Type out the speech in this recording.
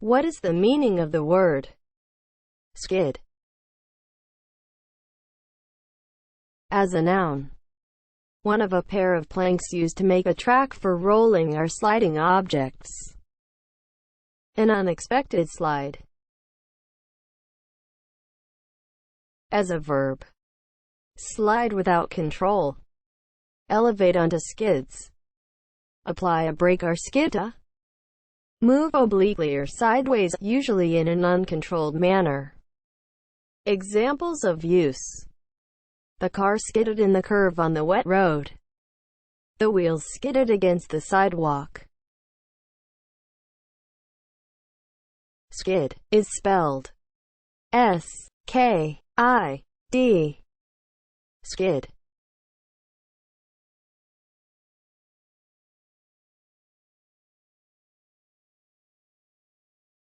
What is the meaning of the word skid? As a noun, one of a pair of planks used to make a track for rolling or sliding objects. An unexpected slide. As a verb, slide without control. Elevate onto skids. Apply a brake or skid to. Move obliquely or sideways, usually in an uncontrolled manner. Examples of use: the car skidded in the curve on the wet road. The wheels skidded against the sidewalk. Skid is spelled S-K-I-D. Skid.